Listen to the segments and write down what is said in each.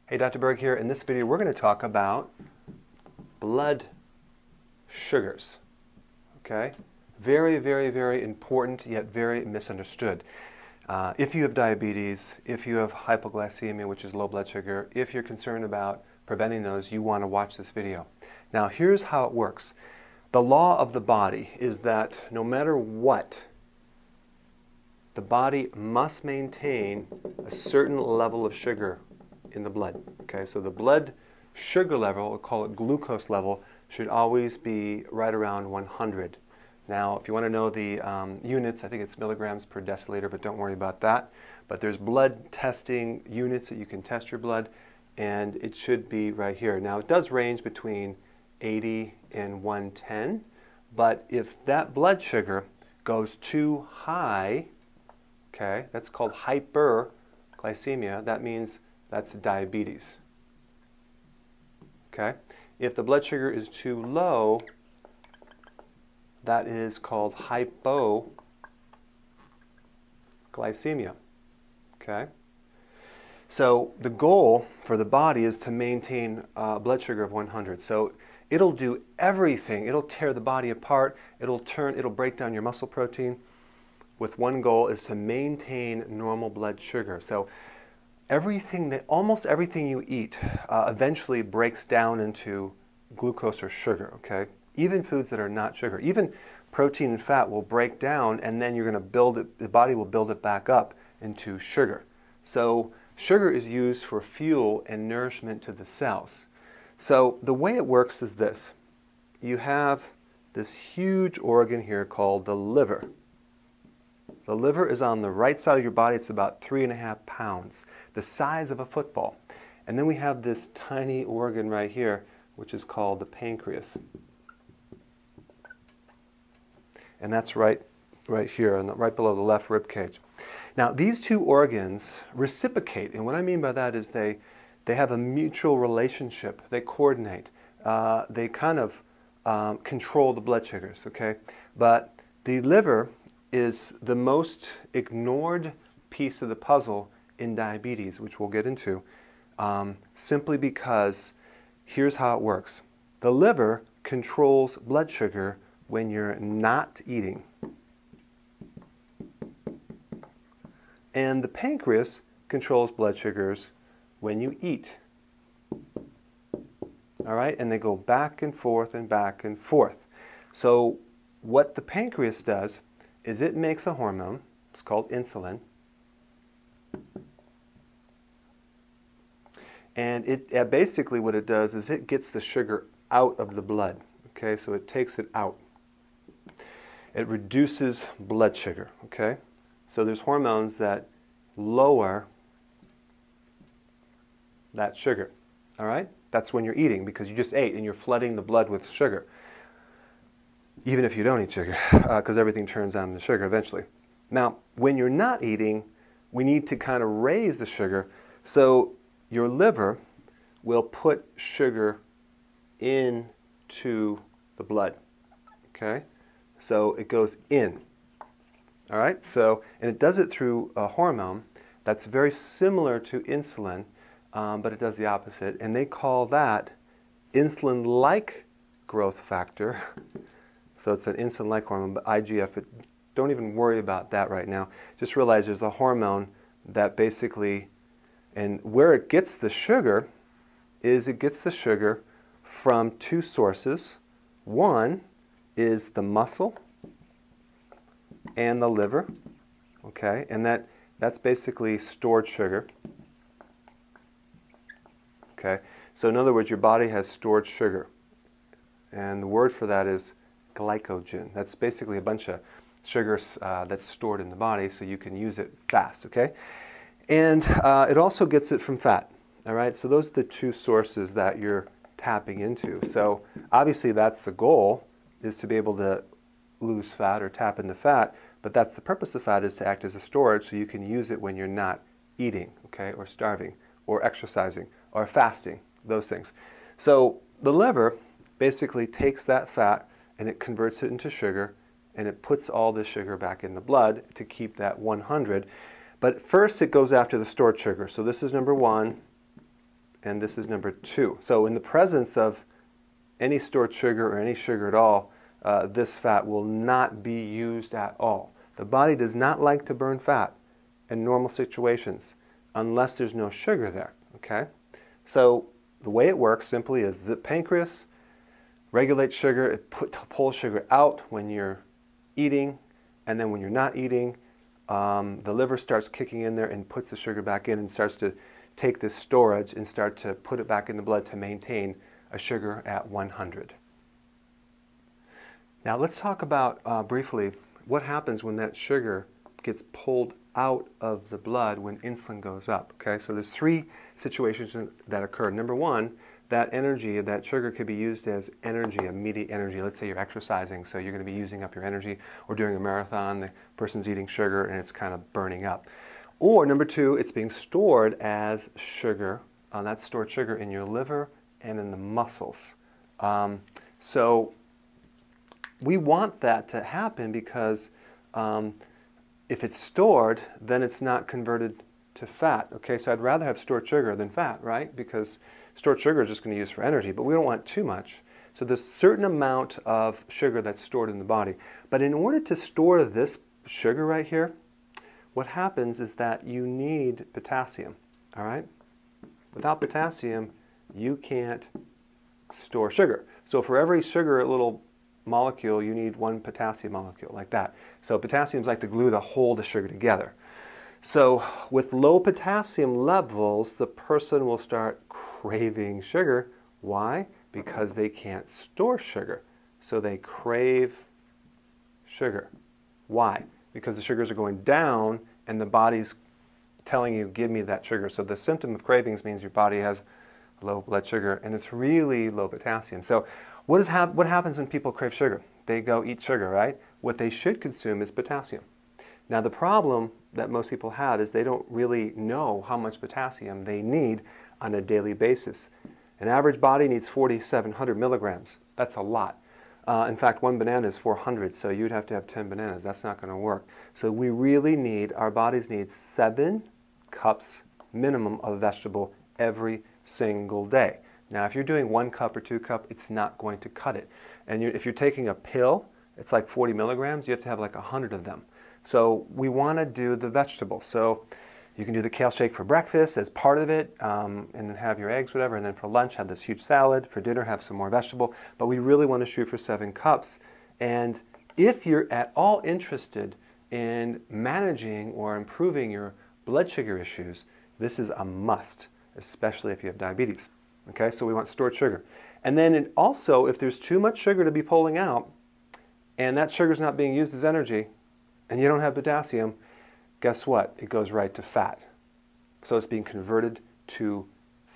Hey, Dr. Berg here. In this video, we're going to talk about blood sugars. Okay? Very, very, very important, yet very misunderstood. If you have diabetes, if you have hypoglycemia, which is low blood sugar, if you're concerned about preventing those, you want to watch this video. Now, here's how it works. The law of the body is that no matter what, the body must maintain a certain level of sugar in the blood. Okay, so the blood sugar level, we'll call it glucose level, should always be right around 100. Now, if you want to know the units, I think it's milligrams per deciliter, but don't worry about that. But there's blood testing units that you can test your blood, and it should be right here. Now, it does range between 80 and 110, but if that blood sugar goes too high, okay, that's called hyperglycemia. That means that's diabetes. Okay? If the blood sugar is too low, that is called hypoglycemia. Okay? So the goal for the body is to maintain blood sugar of 100. So it'll do everything. It'll tear the body apart. It'll break down your muscle protein with one goal is to maintain normal blood sugar. So almost everything you eat eventually breaks down into glucose or sugar, okay? Even foods that are not sugar. Even protein and fat will break down, and then you're going to build it, the body will build it back up into sugar. So sugar is used for fuel and nourishment to the cells. So the way it works is this. You have this huge organ here called the liver. The liver is on the right side of your body. It's about 3.5 pounds, the size of a football. And then we have this tiny organ right here, which is called the pancreas. And that's right here, and right below the left rib cage. Now, these two organs reciprocate, and what I mean by that is they have a mutual relationship. They coordinate. They kind of control the blood sugars, okay? But the liver is the most ignored piece of the puzzle in diabetes, which we'll get into, simply because here's how it works. The liver controls blood sugar when you're not eating. And the pancreas controls blood sugars when you eat. All right, and they go back and forth and back and forth. So what the pancreas does is it makes a hormone, it's called insulin, and basically what it does is it gets the sugar out of the blood, okay, so it takes it out. It reduces blood sugar, okay, so there's hormones that lower that sugar, all right, that's when you're eating because you just ate and you're flooding the blood with sugar. Even if you don't eat sugar, because everything turns on to sugar eventually. Now, when you're not eating, we need to kind of raise the sugar. So your liver will put sugar into the blood, okay? So it goes in, all right? So, and it does it through a hormone that's very similar to insulin, but it does the opposite. And they call that insulin-like growth factor. So it's an insulin-like hormone, but IGF, but don't even worry about that right now. Just realize there's a hormone that basically, and where it gets the sugar is it gets the sugar from two sources. One is the muscle and the liver, okay? And that's basically stored sugar, okay? So in other words, your body has stored sugar. And the word for that is glycogen. That's basically a bunch of sugars that's stored in the body so you can use it fast, okay? And it also gets it from fat, all right? So those are the two sources that you're tapping into. So obviously that's the goal, is to be able to lose fat or tap into fat, but that's the purpose of fat, is to act as a storage so you can use it when you're not eating, okay, or starving, or exercising, or fasting, those things. So the liver basically takes that fat and it converts it into sugar, and it puts all the sugar back in the blood to keep that 100. But first it goes after the stored sugar. So this is number one, and this is number 2. So in the presence of any stored sugar or any sugar at all, this fat will not be used at all. The body does not like to burn fat in normal situations unless there's no sugar there, okay? So the way it works simply is the pancreas regulates sugar, it pulls sugar out when you're eating, and then when you're not eating, the liver starts kicking in there and puts the sugar back in and starts to take this storage and start to put it back in the blood to maintain a sugar at 100. Now let's talk about briefly what happens when that sugar gets pulled out of the blood when insulin goes up. Okay, so there's 3 situations that occur. Number 1, that energy, that sugar could be used as energy, immediate energy. Let's say you're exercising, so you're going to be using up your energy, or during a marathon, the person's eating sugar and it's kind of burning up. Or number 2, it's being stored as sugar, that's stored sugar in your liver and in the muscles. So we want that to happen because if it's stored, then it's not converted to fat. Okay, so I'd rather have stored sugar than fat, right? Because stored sugar is just going to use for energy, but we don't want too much. So there's a certain amount of sugar that's stored in the body. But in order to store this sugar right here, what happens is that you need potassium, all right? Without potassium, you can't store sugar. So for every sugar little molecule, you need 1 potassium molecule, like that. So potassium is like the glue to hold the sugar together. So with low potassium levels, the person will start craving sugar. Why? Because they can't store sugar. So they crave sugar. Why? Because the sugars are going down and the body's telling you, give me that sugar. So the symptom of cravings means your body has low blood sugar and it's really low potassium. So what happens when people crave sugar? They go eat sugar, right? What they should consume is potassium. Now the problem that most people have is they don't really know how much potassium they need on a daily basis. An average body needs 4,700 milligrams. That's a lot. In fact, 1 banana is 400, so you'd have to have 10 bananas. That's not going to work. So we really need, our bodies need 7 cups minimum of vegetable every single day. Now if you're doing 1 cup or 2 cup, it's not going to cut it. And if you're taking a pill, it's like 40 milligrams, you have to have like 100 of them. So we want to do the vegetables. So you can do the kale shake for breakfast as part of it, and then have your eggs, whatever, and then for lunch have this huge salad, for dinner have some more vegetable, but we really want to shoot for 7 cups. And if you're at all interested in managing or improving your blood sugar issues, this is a must, especially if you have diabetes. Okay, so we want stored sugar. And then also, if there's too much sugar to be pulling out, and that sugar is not being used as energy, and you don't have potassium, guess what? It goes right to fat. So it's being converted to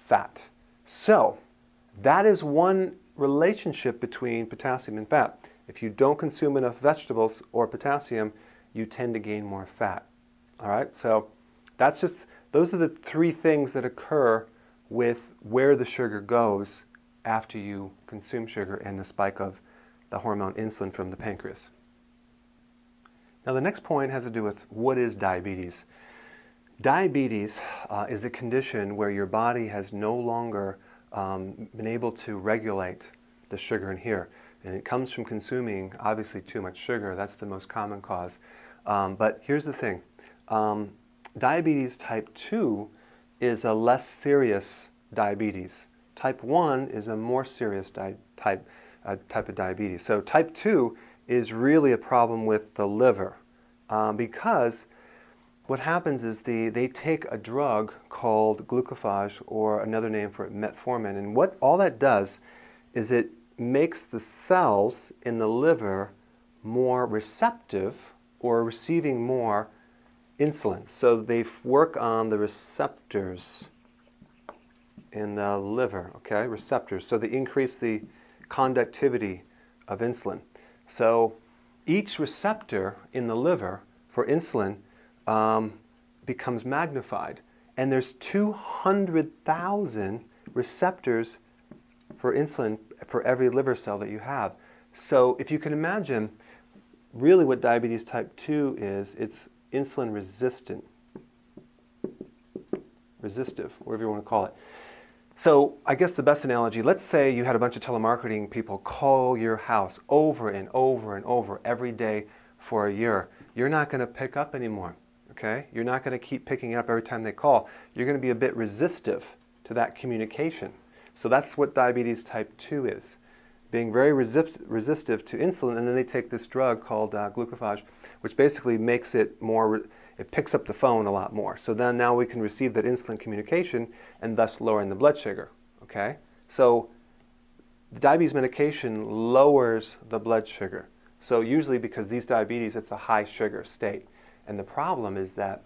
fat. So that is one relationship between potassium and fat. If you don't consume enough vegetables or potassium, you tend to gain more fat. All right, so those are the 3 things that occur with where the sugar goes after you consume sugar and the spike of the hormone insulin from the pancreas. Now the next point has to do with what is diabetes. Diabetes is a condition where your body has no longer been able to regulate the sugar in here. And it comes from consuming, obviously, too much sugar. That's the most common cause. But here's the thing. Diabetes type 2 is a less serious diabetes. Type 1 is a more serious type of diabetes. So type 2 is really a problem with the liver because what happens is they take a drug called glucophage, or another name for it, metformin, and what all that does is it makes the cells in the liver more receptive or receiving more insulin. So they work on the receptors in the liver, okay, receptors. So they increase the conductivity of insulin. So each receptor in the liver for insulin becomes magnified. And there's 200,000 receptors for insulin for every liver cell that you have. So if you can imagine, really what diabetes type 2 is, it's insulin resistive, whatever you want to call it. So I guess the best analogy, let's say you had a bunch of telemarketing people call your house over and over and over every day for a year. You're not going to pick up anymore, okay? You're not going to keep picking up every time they call. You're going to be a bit resistive to that communication. So that's what diabetes type 2 is, being very resistive to insulin, and then they take this drug called glucophage, which basically makes it more, it picks up the phone a lot more. So then now we can receive that insulin communication and thus lowering the blood sugar, okay? So the diabetes medication lowers the blood sugar. So usually because these diabetes, it's a high sugar state. And the problem is that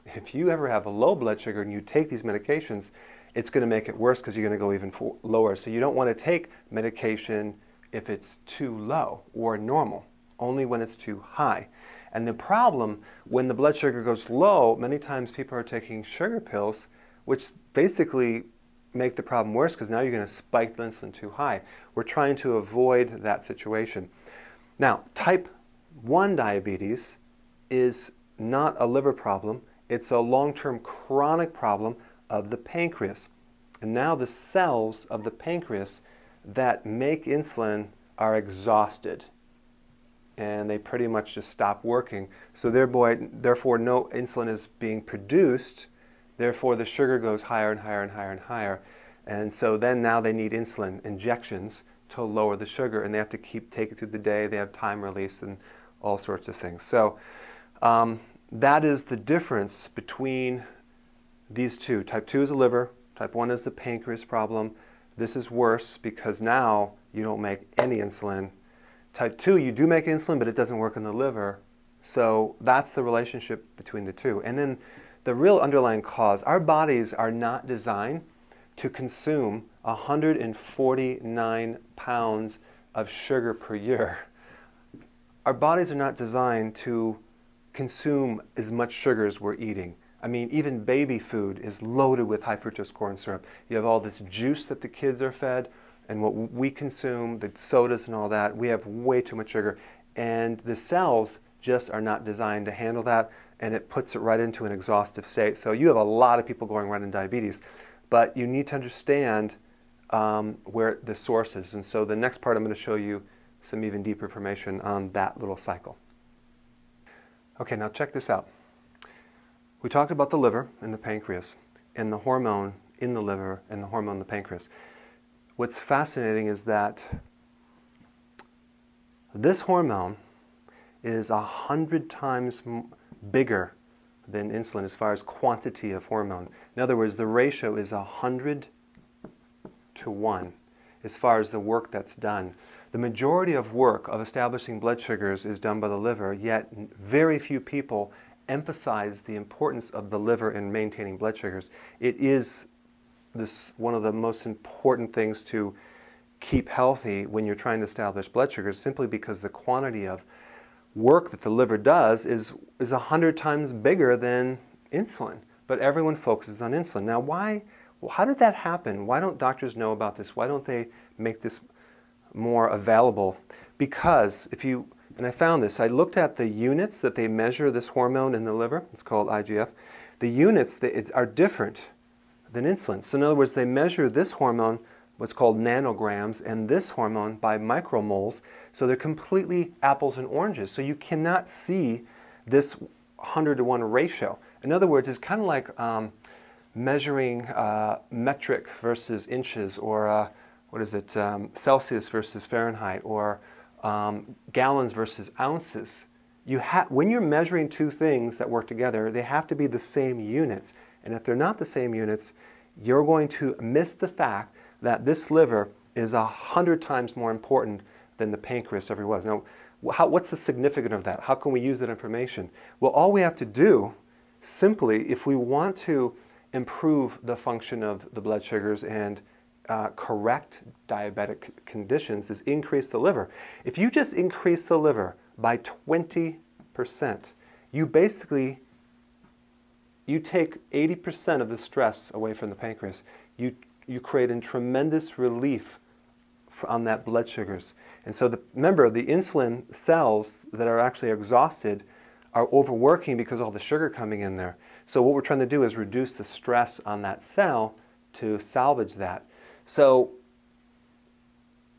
if you ever have a low blood sugar and you take these medications, it's going to make it worse because you're going to go even lower. So you don't want to take medication if it's too low or normal, only when it's too high. And the problem, when the blood sugar goes low, many times people are taking sugar pills, which basically make the problem worse because now you're going to spike the insulin too high. We're trying to avoid that situation. Now, type 1 diabetes is not a liver problem. It's a long-term chronic problem of the pancreas. And now the cells of the pancreas that make insulin are exhausted. And they pretty much just stop working. So therefore no insulin is being produced. Therefore the sugar goes higher and higher and higher and higher. And so then now they need insulin injections to lower the sugar, and they have to keep taking it through the day. They have time release and all sorts of things. So that is the difference between these two. Type 2 is the liver, type 1 is the pancreas problem. This is worse because now you don't make any insulin. Type 2, you do make insulin, but it doesn't work in the liver. So that's the relationship between the two. And then the real underlying cause, our bodies are not designed to consume 149 pounds of sugar per year. Our bodies are not designed to consume as much sugar as we're eating. I mean, even baby food is loaded with high fructose corn syrup. You have all this juice that the kids are fed, and what we consume, the sodas and all that, we have way too much sugar. And the cells just are not designed to handle that, and it puts it right into an exhaustive state. So you have a lot of people going around in diabetes, but you need to understand where the source is. And so the next part I'm going to show you some even deeper information on that little cycle. Okay, now check this out. We talked about the liver and the pancreas, and the hormone in the liver and the hormone in the pancreas. What's fascinating is that this hormone is 100 times bigger than insulin as far as quantity of hormone. In other words, the ratio is 100 to 1 as far as the work that's done. The majority of work of establishing blood sugars is done by the liver, yet very few people emphasize the importance of the liver in maintaining blood sugars. It is one of the most important things to keep healthy when you're trying to establish blood sugars, simply because the quantity of work that the liver does is 100 times bigger than insulin. But everyone focuses on insulin. Now how did that happen? Why don't doctors know about this? Why don't they make this more available? Because and I found this, I looked at the units that they measure this hormone in the liver. It's called IGF. The units are different than insulin. So in other words, they measure this hormone, what's called nanograms, and this hormone by micromoles. So they're completely apples and oranges. So you cannot see this 100 to 1 ratio. In other words, it's kind of like measuring metric versus inches, or Celsius versus Fahrenheit, or gallons versus ounces. When you're measuring two things that work together, they have to be the same units. And if they're not the same units, you're going to miss the fact that this liver is 100 times more important than the pancreas ever was. Now, what's the significance of that? How can we use that information? Well, all we have to do, simply, if we want to improve the function of the blood sugars and correct diabetic conditions, is increase the liver. If you just increase the liver by 20%, you take 80% of the stress away from the pancreas. You create a tremendous relief on that blood sugars. And so remember, the insulin cells that are actually exhausted are overworking because of all the sugar coming in there. So what we're trying to do is reduce the stress on that cell to salvage that. So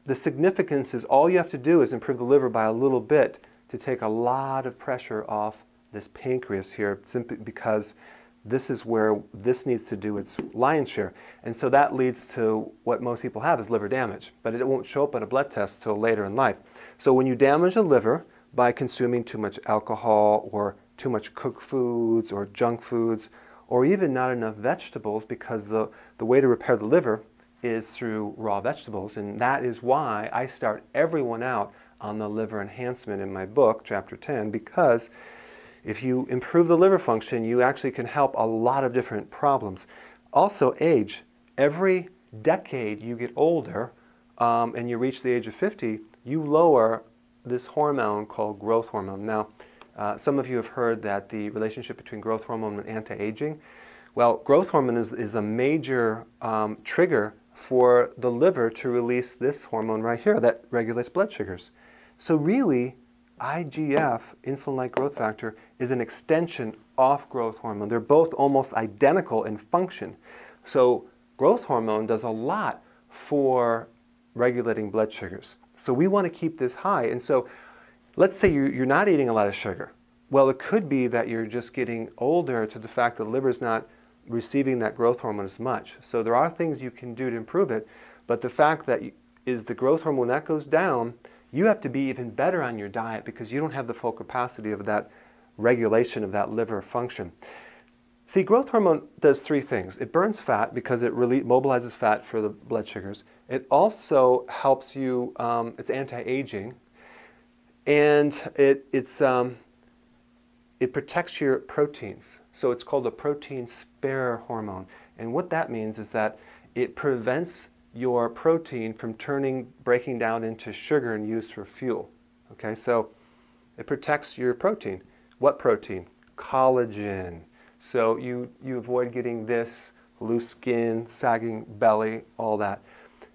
the significance is all you have to do is improve the liver by a little bit to take a lot of pressure off this pancreas here, simply because this is where this needs to do its lion's share. And so that leads to what most people have is liver damage, but it won't show up on a blood test till later in life. So when you damage the liver by consuming too much alcohol or too much cooked foods or junk foods, or even not enough vegetables, because the way to repair the liver is through raw vegetables, and that is why I start everyone out on the liver enhancement in my book, Chapter 10, because if you improve the liver function, you actually can help a lot of different problems. Also, age. Every decade you get older and you reach the age of 50, you lower this hormone called growth hormone. Now, some of you have heard that the relationship between growth hormone and anti-aging. Well, growth hormone is a major trigger for the liver to release this hormone right here that regulates blood sugars. So really, IGF, insulin-like growth factor, is an extension of growth hormone. They're both almost identical in function. So growth hormone does a lot for regulating blood sugars. So we want to keep this high. And so let's say you're not eating a lot of sugar. Well, it could be that you're just getting older to the fact that the liver's not receiving that growth hormone as much. So there are things you can do to improve it, but the fact that is the growth hormone that goes down, you have to be even better on your diet because you don't have the full capacity of that regulation of that liver function. See, growth hormone does three things. It burns fat because it really mobilizes fat for the blood sugars. It also helps you, it's anti-aging, and it protects your proteins. So it's called a protein spare hormone. And what that means is that it prevents your protein from breaking down into sugar and used for fuel. Okay, so it protects your protein. What protein? Collagen. So you avoid getting this loose skin, sagging belly, all that.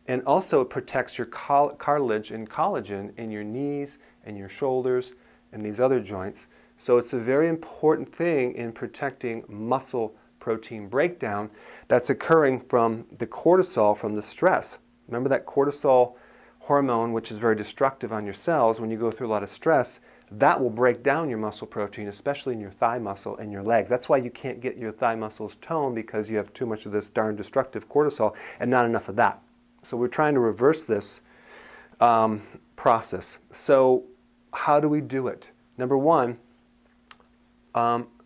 And also it protects your cartilage and collagen in your knees and your shoulders and these other joints. So it's a very important thing in protecting muscle protein breakdown that's occurring from the cortisol, from the stress. Remember that cortisol hormone, which is very destructive on your cells when you go through a lot of stress, that will break down your muscle protein, especially in your thigh muscle and your legs. That's why you can't get your thigh muscles toned, because you have too much of this darn destructive cortisol and not enough of that. So we're trying to reverse this process. So how do we do it? Number one,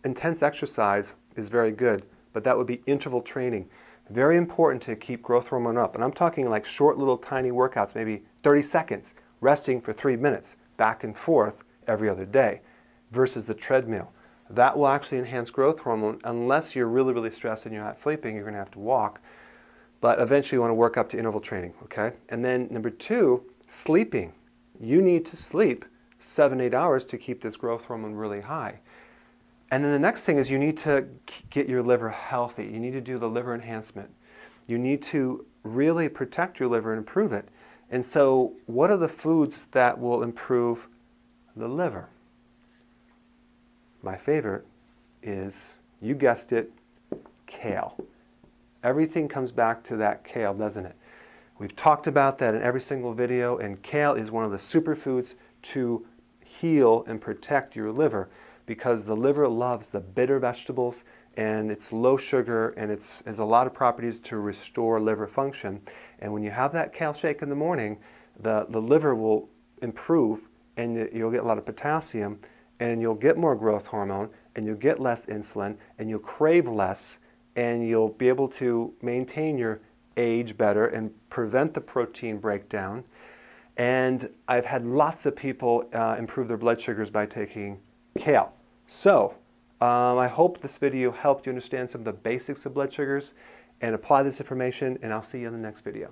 intense exercise is very good, but that would be interval training. Very important to keep growth hormone up. And I'm talking like short little tiny workouts, maybe 30 seconds, resting for 3 minutes, back and forth every other day, versus the treadmill. That will actually enhance growth hormone. Unless you're really, really stressed and you're not sleeping, you're going to have to walk. But eventually you want to work up to interval training, okay? And then number two, sleeping. You need to sleep 7-8 hours to keep this growth hormone really high. And then the next thing is you need to get your liver healthy. You need to do the liver enhancement. You need to really protect your liver and improve it. And so what are the foods that will improve the liver? My favorite is, you guessed it, kale. Everything comes back to that kale, doesn't it? We've talked about that in every single video, and kale is one of the superfoods to heal and protect your liver, because the liver loves the bitter vegetables, and it's low sugar, and it has a lot of properties to restore liver function. And when you have that kale shake in the morning, the liver will improve, and you'll get a lot of potassium, and you'll get more growth hormone, and you'll get less insulin, and you'll crave less, and you'll be able to maintain your age better and prevent the protein breakdown. And I've had lots of people improve their blood sugars by taking kale. So I hope this video helped you understand some of the basics of blood sugars and apply this information, and I'll see you in the next video.